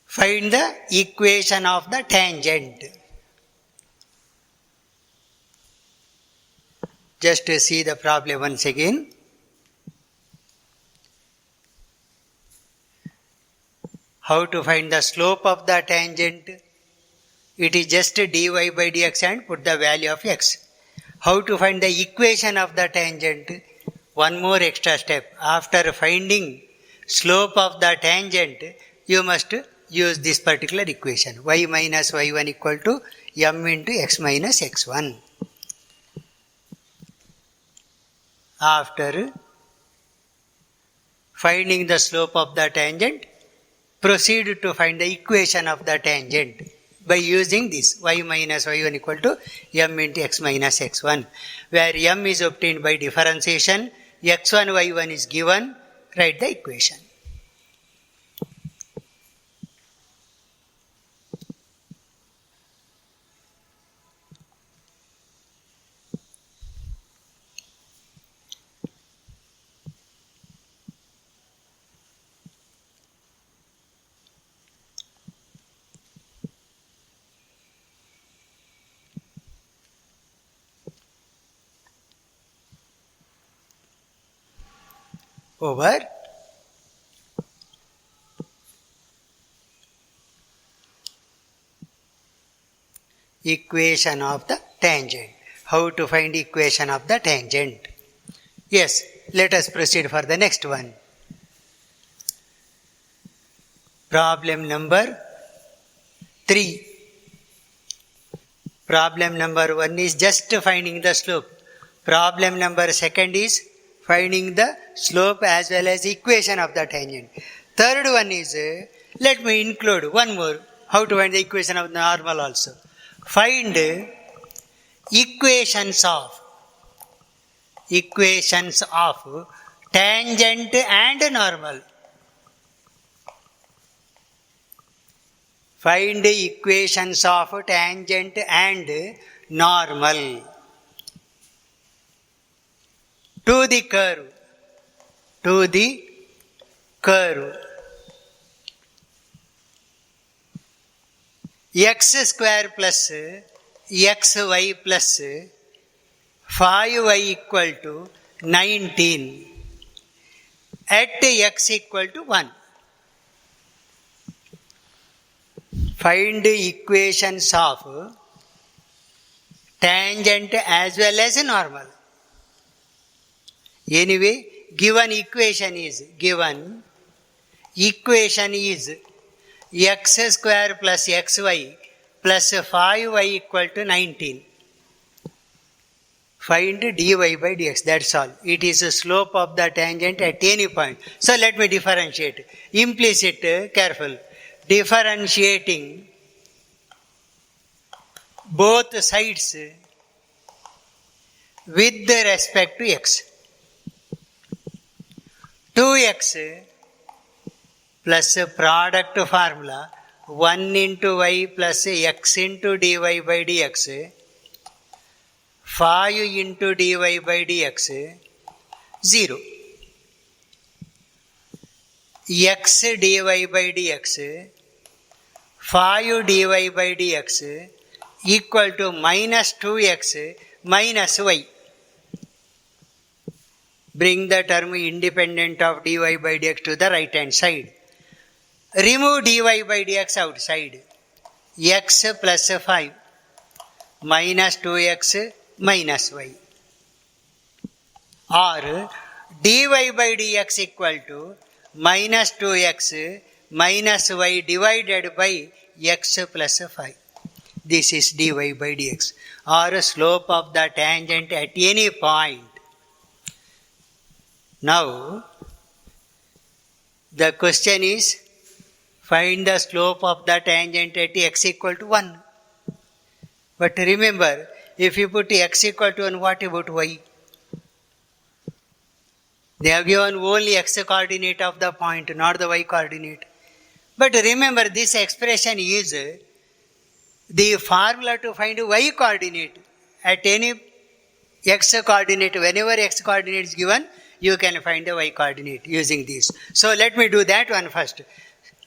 Find the equation of the tangent. Just to see the problem once again. How to find the slope of the tangent? It is just dy by dx and put the value of x. How to find the equation of the tangent? One more extra step. After finding slope of the tangent, you must use this particular equation. Y minus y1 equal to m into x minus x1. After finding the slope of the tangent, proceed to find the equation of the tangent by using this y minus y1 equal to m into x minus x1, where m is obtained by differentiation, x1 y1 is given, write the equation. Over equation of the tangent. How to find equation of the tangent? Yes, let us proceed for the next one. Problem number 3. Problem number 1 is just finding the slope. Problem number 2 is finding the slope as well as equation of the tangent. Third one is, let me include one more, how to find the equation of the normal also. Find equations of tangent and normal. Find equations of tangent and normal to the curve. X square plus xy plus 5y equal to 19 at x equal to 1. Find equations of tangent as well as normal. Anyway, given equation is x square plus xy plus 5y equal to 19. Find dy by dx, that's all. It is a slope of the tangent at any point. So let me differentiate. Implicit, careful. Differentiating both sides with respect to x. 2x plus product formula 1 into y plus x into dy by dx, 5 into dy by dx, 0. X dy by dx, 5 dy by dx equal to minus 2x minus y. Bring the term independent of dy by dx to the right hand side. Remove dy by dx outside. X plus 5 minus 2x minus y. Or dy by dx equal to minus 2x minus y divided by x plus 5. This is dy by dx. Or slope of the tangent at any point. Now, the question is, find the slope of the tangent at x equal to 1. But remember, if you put x equal to 1, what about y? They have given only x coordinate of the point, not the y coordinate. But remember, this expression is the formula to find y coordinate. At any x coordinate, whenever x coordinate is given, you can find the y coordinate using this. So let me do that one first.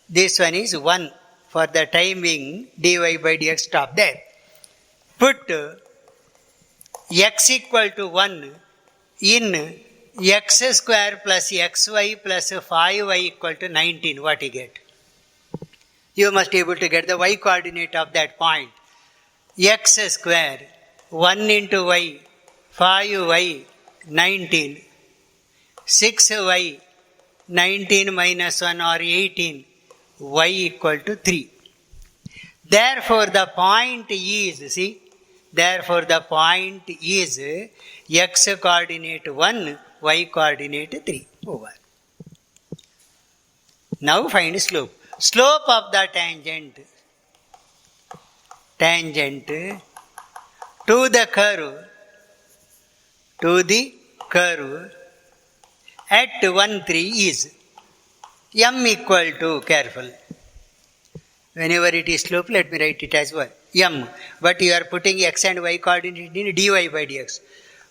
This one is 1. For the time being, dy by dx stop there. Put x equal to 1 in x square plus xy plus 5y equal to 19. What you get? You must be able to get the y coordinate of that point. X square, 1 into y, 5y, 19. 6y, 19 minus 1 or 18, y equal to 3. Therefore, the point is, therefore the point is x coordinate 1, y coordinate 3. Over. Now find slope. Slope of the tangent to the curve at 1, 3 is m equal to, careful, whenever it is slope, let me write it as 1, m, but you are putting x and y coordinate in dy by dx,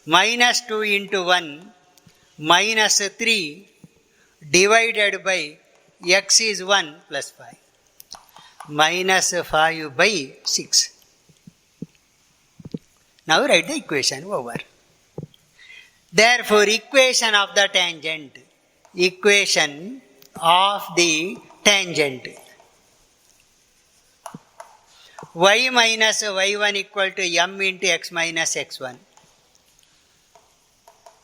minus 2 into 1, minus 3, divided by x is 1 plus 5, minus 5 by 6. Now write the equation over. Therefore, equation of the tangent, y minus y1 equal to m into x minus x1.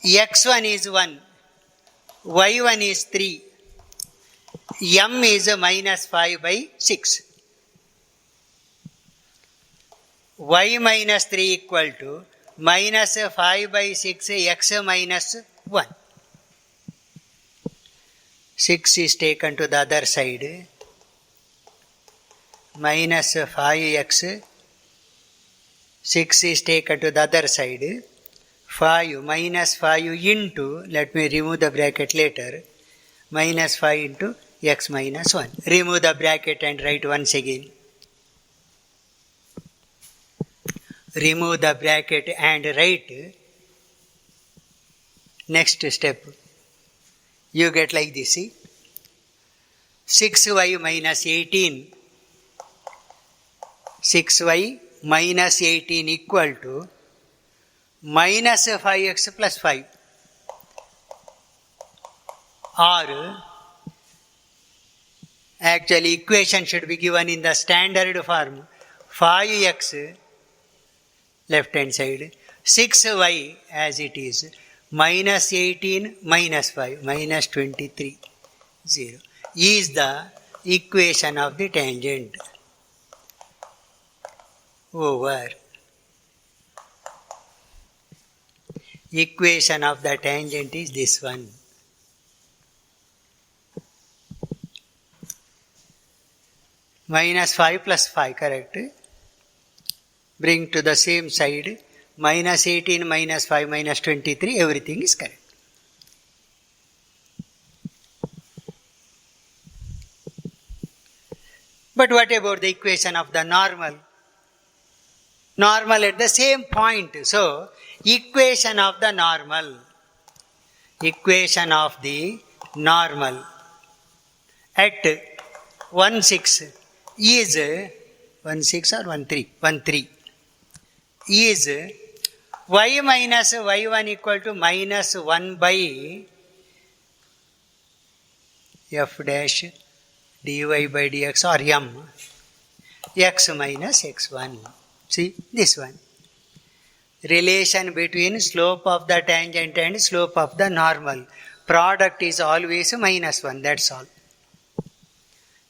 x1 is 1, y1 is 3, m is minus 5 by 6. Y minus 3 equal to minus 5 by 6 x minus 1. 6 is taken to the other side. Minus 5x. 6 is taken to the other side. 5 minus 5 into, let me remove the bracket later, minus 5 into x minus 1. Remove the bracket and write once again. Remove the bracket and write. Next step. You get like this, see. 6y minus 18. 6y minus 18 equal to minus 5x plus 5. Or actually equation should be given in the standard form. 5x left hand side, 6y as it is, minus 18 minus 5, minus 23, 0, is the equation of the tangent. Over. Equation of the tangent is this one. Minus 5 plus 5, correct? Bring to the same side, minus 18 minus 5 minus 23, everything is correct. But what about the equation of the normal? Normal at the same point. So, equation of the normal. Equation of the normal at 1, 6 is 1, 6 or 1, 3? 1, 3. Is y minus y1 equal to minus 1 by f dash dy by dx or m, x minus x1. See this one. Relation between slope of the tangent and slope of the normal. Product is always minus 1, that's all.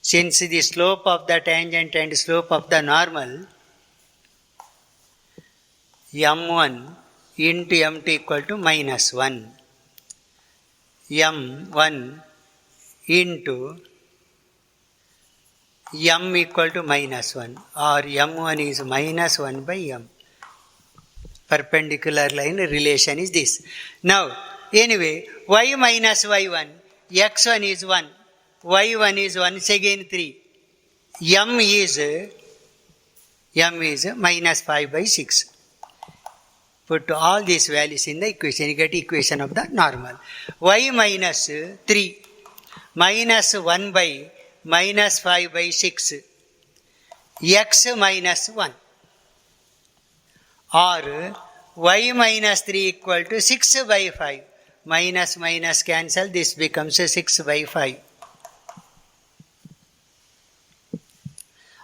Since the slope of the tangent and slope of the normal, m1 into m2 equal to minus 1. m1 into m equal to minus 1, or m1 is minus 1 by m. Perpendicular line relation is this. Now, anyway, y minus y1, x1 is 1, y1 is once again 3, m is minus 5 by 6. Put all these values in the equation, you get equation of the normal. Y minus 3 minus 1 by minus 5 by 6 x minus 1, or y minus 3 equal to 6 by 5. Minus minus cancel, this becomes 6 by 5.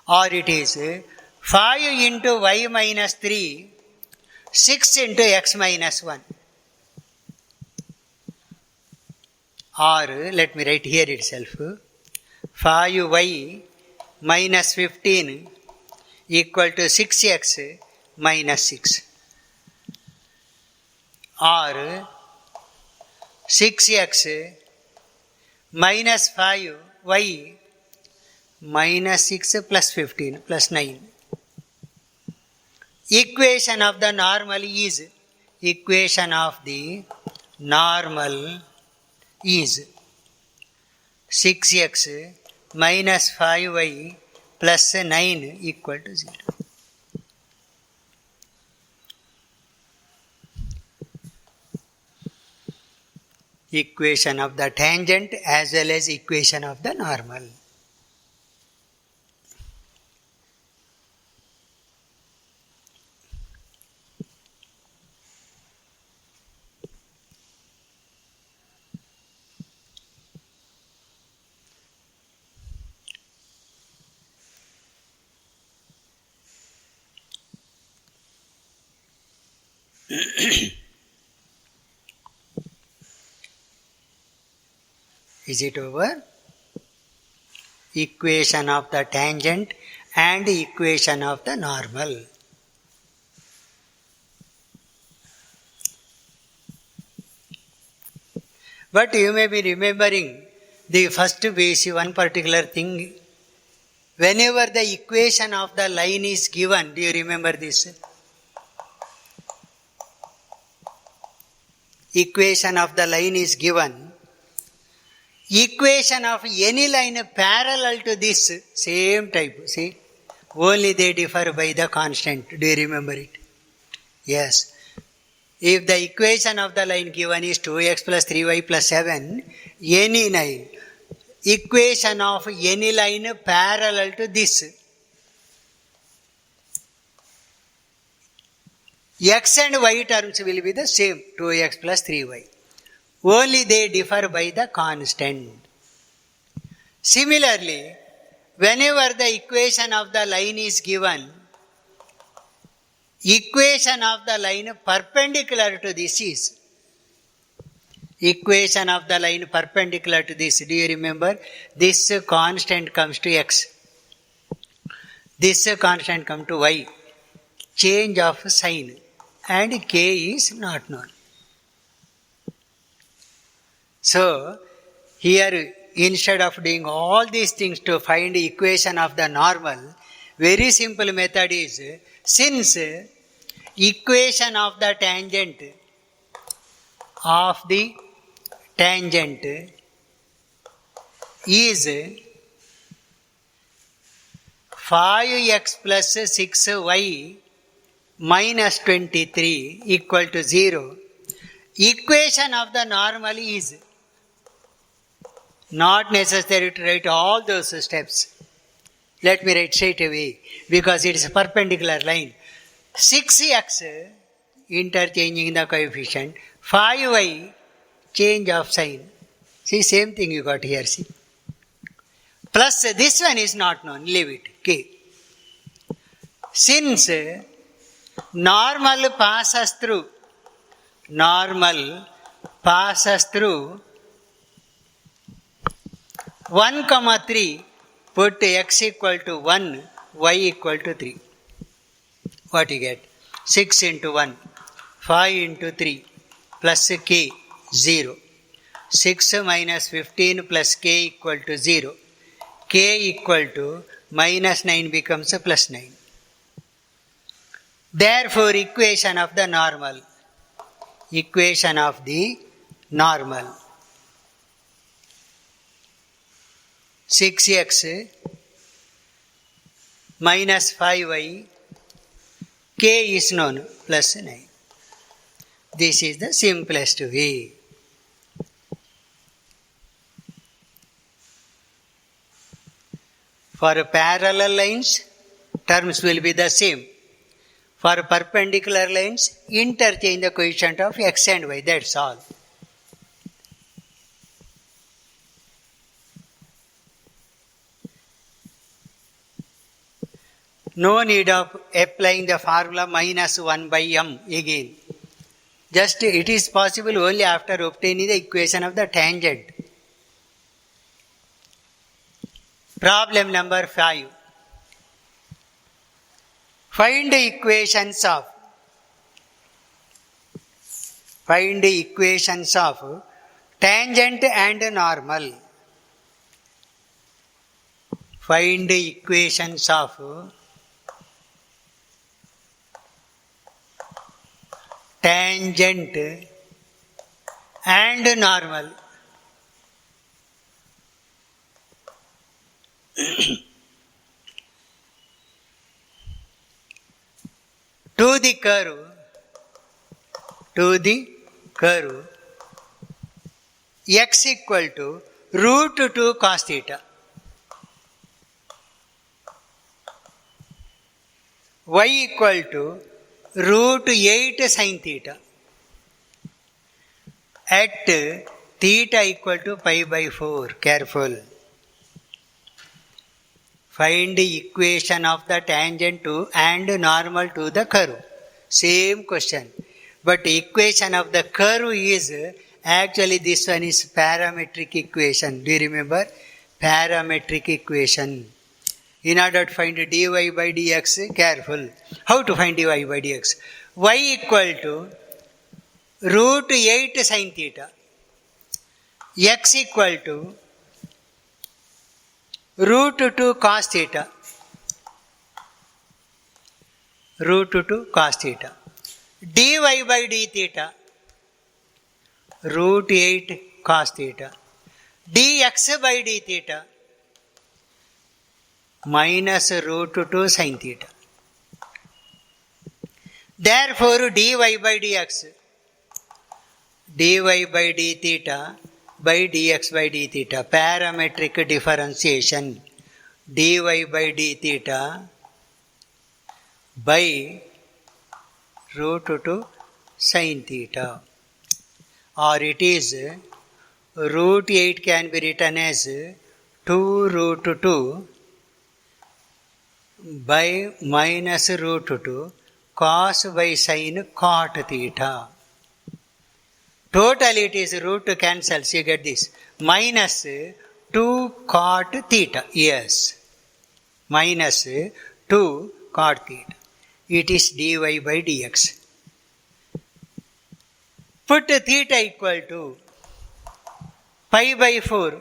Or it is 5 into y minus 3, 6 into x minus 1. Or let me write here itself, 5y minus 15 equal to 6x minus 6. Or 6x minus 5y minus 6 plus 15 plus 9. Equation of the normal is 6x minus 5y plus 9 equal to 0. Equation of the tangent as well as equation of the normal. Is it over? Equation of the tangent and equation of the normal. But you may be remembering the first base, one particular thing. Whenever the equation of the line is given, do you remember this? Equation of the line is given. Equation of any line parallel to this, same type, see, only they differ by the constant. Do you remember it? Yes. If the equation of the line given is 2x plus 3y plus 7, any line, equation of any line parallel to this, x and y terms will be the same, 2x plus 3y. Only they differ by the constant. Similarly, whenever the equation of the line is given, equation of the line perpendicular to this is, equation of the line perpendicular to this, do you remember? This constant comes to x. This constant comes to y. Change of sign. And k is not known. So, here instead of doing all these things to find equation of the normal, very simple method is, since equation of the tangent is 5x plus 6y minus 23 equal to 0, equation of the normal is, not necessary to write all those steps. Let me write straight away, because it is a perpendicular line. 6x, interchanging the coefficient, 5y, change of sign. See, same thing you got here, see. Plus this one is not known, leave it, k. Since normal passes through 1, 3, put x equal to 1, y equal to 3. What you get? 6 into 1, 5 into 3, plus k, 0. 6 minus 15 plus k equal to 0. K equal to minus 9 becomes a plus 9. Therefore, equation of the normal. 6x minus 5y, k is known, plus 9. This is the simplest way. For parallel lines, terms will be the same. For perpendicular lines, interchange the coefficient of x and y, that's all. No need of applying the formula minus 1 by m again. Just it is possible only after obtaining the equation of the tangent. Problem number 5. Find the equations of tangent and normal. Find the equations of tangent and normal. To the curve x equal to root 2 cos theta, y equal to root 8 sin theta, at theta equal to pi by 4. Careful. Find the equation of the tangent to and normal to the curve. Same question. But equation of the curve is, actually this one is parametric equation. Do you remember? Parametric equation. In order to find dy by dx, careful. How to find dy by dx? Y equal to root 8 sin theta. X equal to root 2 cos theta. Root 2 cos theta. Dy by d theta. Root 8 cos theta. Dx by d theta. Minus root 2 sin theta. Therefore, dy by dx, dy by d theta by dx by d theta, parametric differentiation, dy by d theta by root 2 sin theta. Or it is root 8 can be written as 2 root 2 by minus root 2 cos by sin cot theta. Total it is root cancels, you get this. Minus 2 cot theta, yes. Minus 2 cot theta. It is dy by dx. Put theta equal to pi by 4.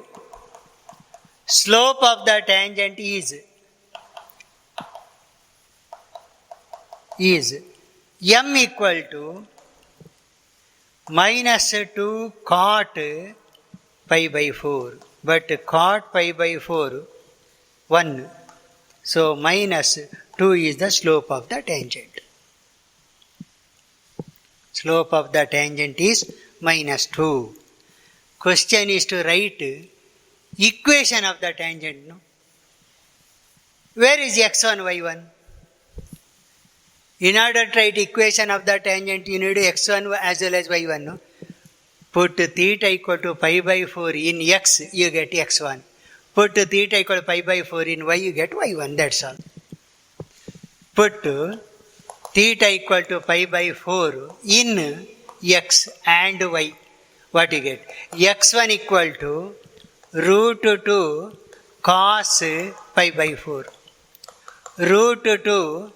Slope of the tangent is m equal to minus 2 cot pi by 4. But cot pi by 4, 1. So minus 2 is the slope of the tangent. Slope of the tangent is minus 2. Question is to write equation of the tangent. No? Where is x1, y1? In order to write equation of the tangent, you need x1 as well as y1. No? Put theta equal to pi by 4 in x, you get x1. Put theta equal to pi by 4 in y, you get y1. That's all. Put theta equal to pi by 4 in x and y. What you get? x1 equal to root 2 cos pi by 4. Root 2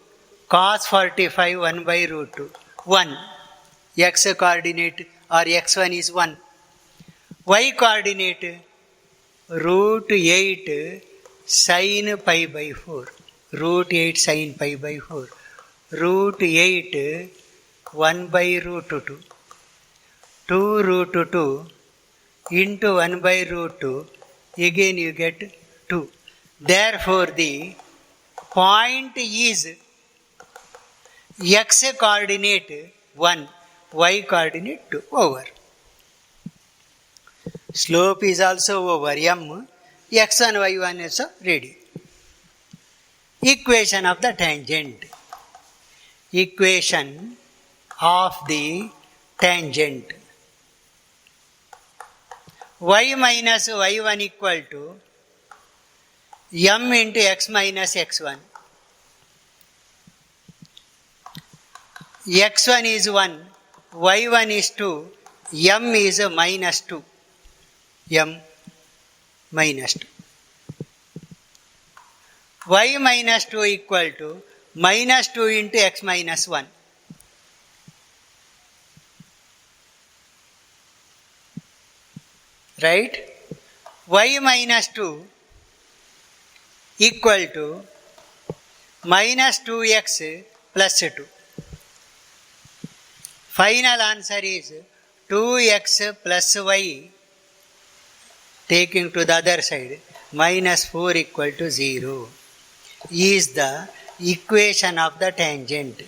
cos 45 1 by root 2. 1. X coordinate or x1 is 1. Y coordinate root 8 sin pi by 4. Root 8 sin pi by 4. Root 8 1 by root 2. 2 root 2 into 1 by root 2. Again you get 2. Therefore the point is x coordinate 1, y coordinate 2, over. Slope is also over m, x1, y1 is ready. equation of the tangent. Equation of the tangent. Y minus y1 equal to m into x minus x1. x1 is 1, y1 is 2, m is minus 2. m minus 2. Y minus 2 equal to minus 2 into x minus 1. Right? Y minus 2 equal to minus 2x plus 2. Final answer is 2x plus y, taking to the other side, minus 4 equal to 0 is the equation of the tangent.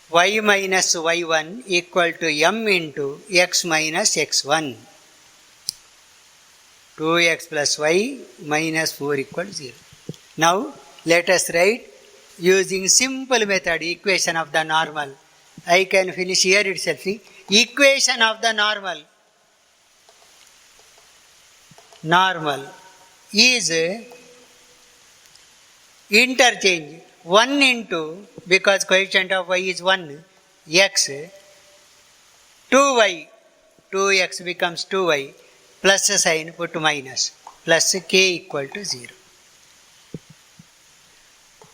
Y minus y1 equal to m into x minus x1. 2x plus y minus 4 equal to 0. Now let us write using simple method equation of the normal. I can finish here itself. See? Equation of the normal. Normal is interchange 1 into, because coefficient of y is 1, x, 2y, 2x becomes 2y, plus sign put minus, plus k equal to 0.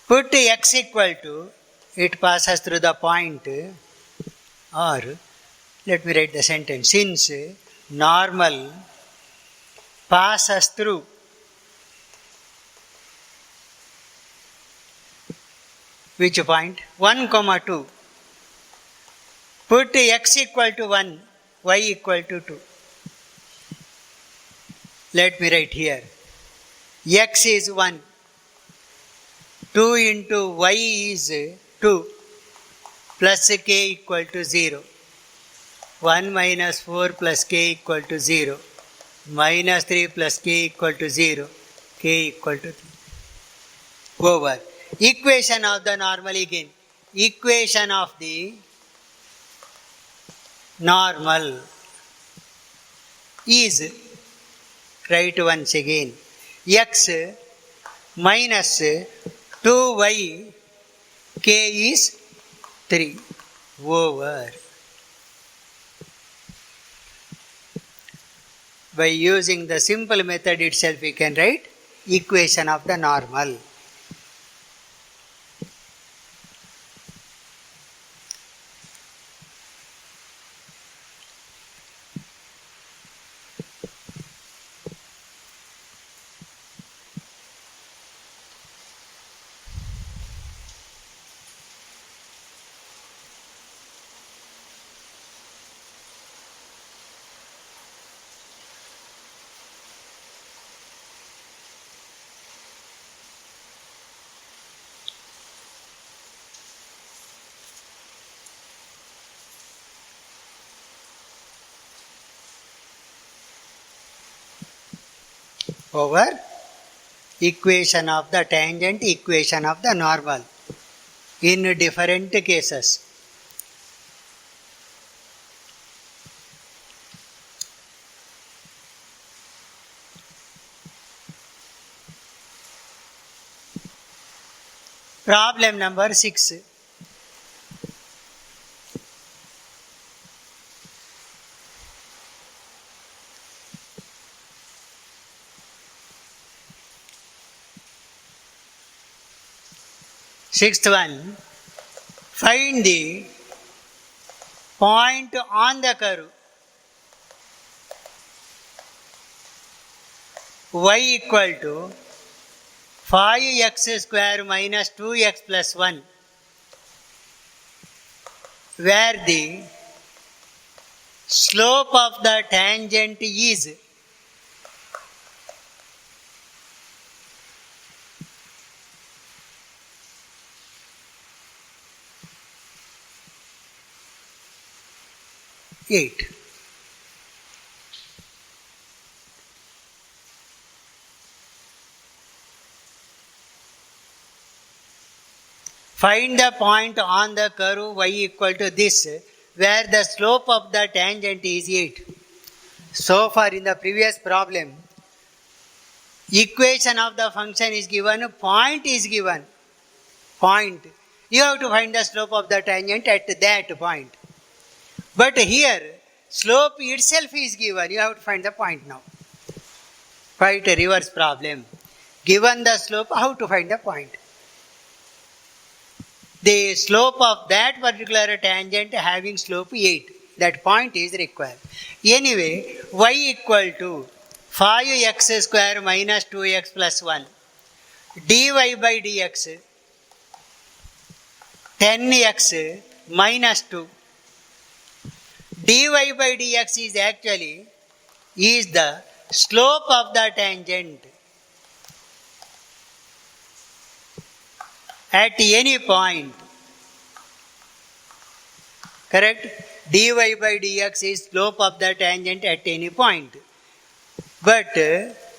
Put x equal to, it passes through the point, or let me write the sentence, since normal passes through which point? 1, 2. Put x equal to 1, y equal to 2. Let me write here. X is 1. 2 into y is 2. Plus k equal to 0. 1 minus 4 plus k equal to 0. Minus 3 plus k equal to 0. K equal to 3. Over. Equation of the normal again. Equation of the normal is, write once again, x minus 2y, k is 3 over. By using the simple method itself, we can write equation of the normal. Over equation of the tangent, equation of the normal in different cases. Problem number 6. Sixth one, find the point on the curve y equal to 5x square minus 2x plus 1, where the slope of the tangent is eight. Find the point on the curve y equal to this, where the slope of the tangent is 8. So far in the previous problem, equation of the function is given, point is given. Point. You have to find the slope of the tangent at that point. But here, slope itself is given. You have to find the point now. Quite a reverse problem. Given the slope, how to find the point? The slope of that particular tangent having slope 8. That point is required. Anyway, y equal to 5x square minus 2x plus 1 dy by dx 10x minus 2. Dy by dx is actually the slope of the tangent at any point. Correct? Dy by dx is slope of the tangent at any point. But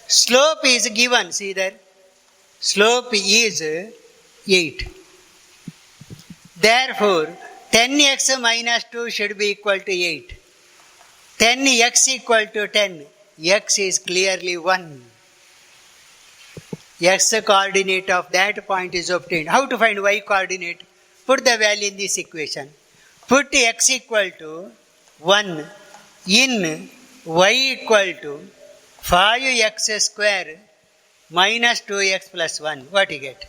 slope is given, see there. Slope is 8. Therefore, 10x minus 2 should be equal to 8. 10x equal to 10. X is clearly 1. X coordinate of that point is obtained. How to find y coordinate? Put the value in this equation. Put x equal to 1 in y equal to 5x square minus 2x plus 1. What you get?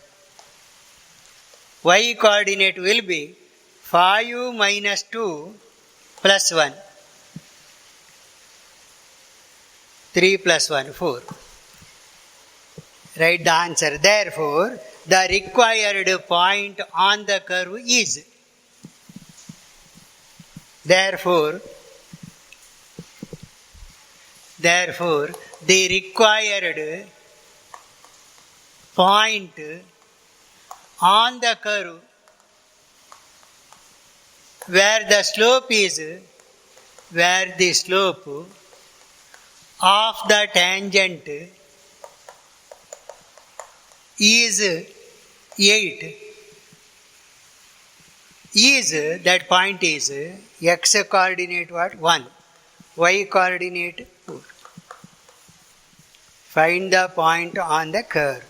Y coordinate will be 5 minus 2 plus 1. 3 plus 1, 4. Write the answer. Therefore, the required point on the curve is. Therefore, the required point on the curve where the slope of the tangent is 8 that point is x coordinate what? 1. Y coordinate 4. Find the point on the curve.